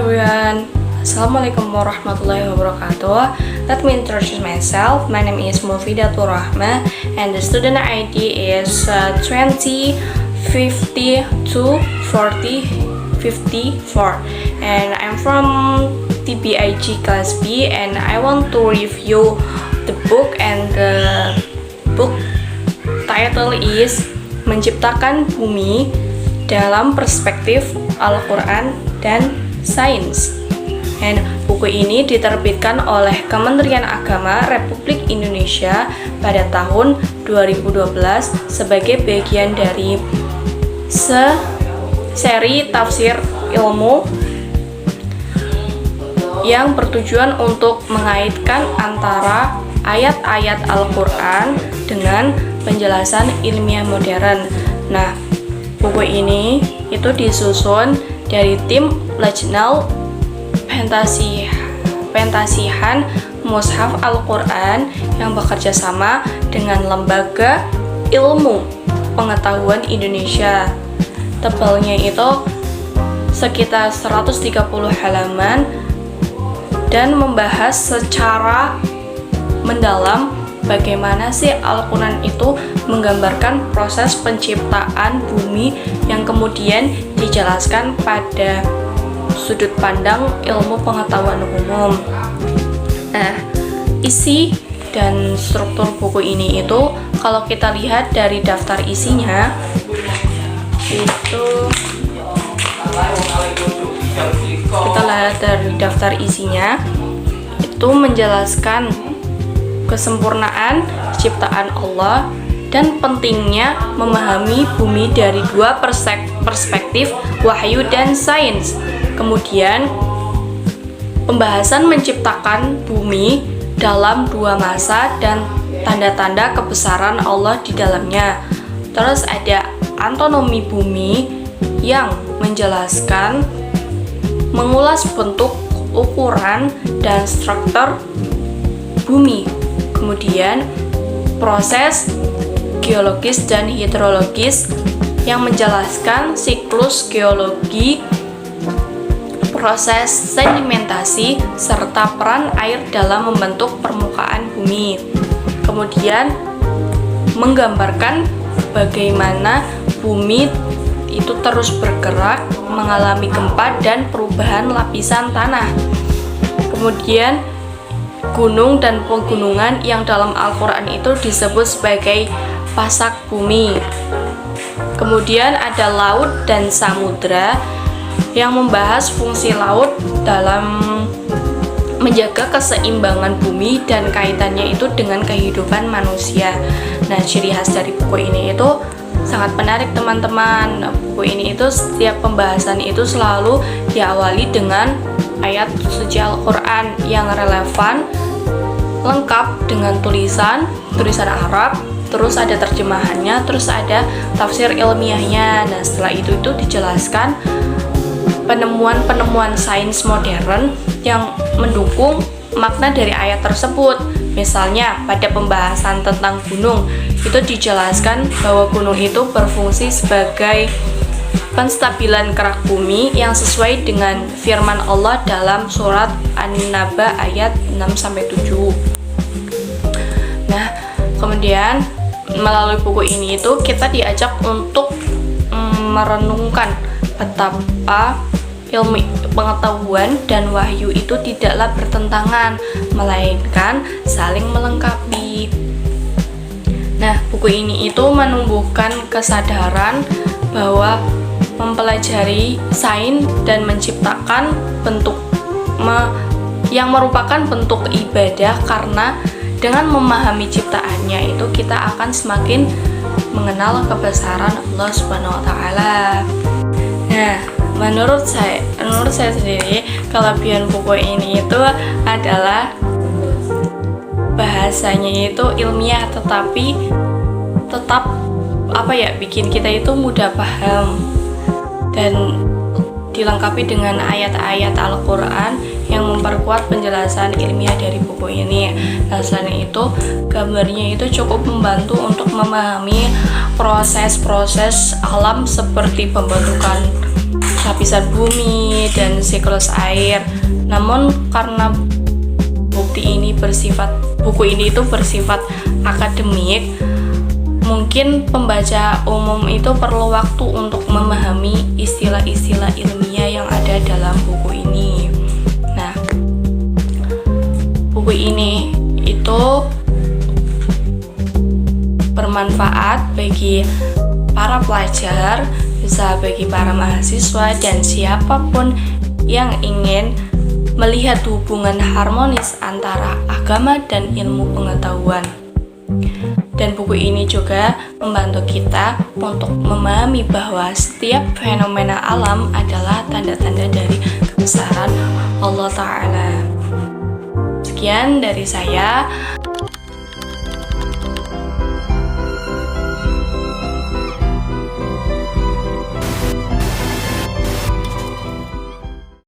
everyone, Assalamualaikum warahmatullahi wabarakatuh. Let me introduce myself. My name is Mufidatul Rahma and the student ID is 2050-4054 and I'm from TBIG class B and I want to review the book and the book title is Menciptakan Bumi dalam Perspektif Al-Quran dan Sains. And buku ini diterbitkan oleh Kementerian Agama Republik Indonesia pada tahun 2012 sebagai bagian dari seri tafsir ilmu yang bertujuan untuk mengaitkan antara ayat-ayat Al-Quran dengan penjelasan ilmiah modern. Nah, buku ini itu disusun dari tim Lajnal Pentasihan Mushaf Al-Quran yang bekerja sama dengan Lembaga Ilmu Pengetahuan Indonesia. Tebalnya itu sekitar 130 halaman dan membahas secara mendalam bagaimana sih Al-Quran itu menggambarkan proses penciptaan bumi yang kemudian dijelaskan pada sudut pandang ilmu pengetahuan umum. Nah, isi dan struktur buku ini itu kalau kita lihat dari daftar isinya itu menjelaskan kesempurnaan ciptaan Allah dan pentingnya memahami bumi dari dua perspektif wahyu dan sains. Kemudian pembahasan menciptakan bumi dalam dua masa dan tanda-tanda kebesaran Allah di dalamnya. Terus ada anatomi bumi yang menjelaskan mengulas bentuk, ukuran, dan struktur bumi. Kemudian proses geologis dan hidrologis yang menjelaskan siklus geologi, proses sedimentasi, serta peran air dalam membentuk permukaan bumi. Kemudian menggambarkan bagaimana bumi itu terus bergerak, mengalami gempa dan perubahan lapisan tanah. Kemudian gunung dan pegunungan yang dalam Al-Quran itu disebut sebagai pasak bumi. Kemudian ada laut dan samudra yang membahas fungsi laut dalam menjaga keseimbangan bumi dan kaitannya itu dengan kehidupan manusia. Nah, ciri khas dari buku ini itu sangat menarik teman-teman. Buku ini itu setiap pembahasan itu selalu diawali dengan ayat suci Al-Quran yang relevan, lengkap dengan tulisan Arab, terus ada terjemahannya, terus ada tafsir ilmiahnya. Nah, setelah itu dijelaskan penemuan-penemuan sains modern yang mendukung makna dari ayat tersebut. Misalnya pada pembahasan tentang gunung itu dijelaskan bahwa gunung itu berfungsi sebagai penstabilan kerak bumi yang sesuai dengan firman Allah dalam surat An-Naba ayat 6-7. Nah, kemudian melalui buku ini itu kita diajak untuk merenungkan betapa ilmu pengetahuan dan wahyu itu tidaklah bertentangan, melainkan saling melengkapi. Nah, buku ini itu menumbuhkan kesadaran bahwa mempelajari sains dan menciptakan bentuk yang merupakan bentuk ibadah, karena dengan memahami ciptaannya itu kita akan semakin mengenal kebesaran Allah Subhanahu wa taala. Nah, menurut saya sendiri kelebihan buku ini itu adalah bahasanya itu ilmiah tetapi tetap bikin kita itu mudah paham dan dilengkapi dengan ayat-ayat Al-Quran yang memperkuat penjelasan ilmiah dari buku ini. Nah, selain itu gambarnya itu cukup membantu untuk memahami proses-proses alam seperti pembentukan lapisan bumi dan siklus air. Namun karena buku ini itu bersifat akademik, mungkin pembaca umum itu perlu waktu untuk memahami istilah-istilah ilmiah yang ada dalam buku ini. Nah, buku ini itu bermanfaat bagi para pelajar, bisa bagi para mahasiswa dan siapapun yang ingin melihat hubungan harmonis antara agama dan ilmu pengetahuan. Dan buku ini juga membantu kita untuk memahami bahwa setiap fenomena alam adalah tanda-tanda dari kebesaran Allah Ta'ala. Sekian dari saya.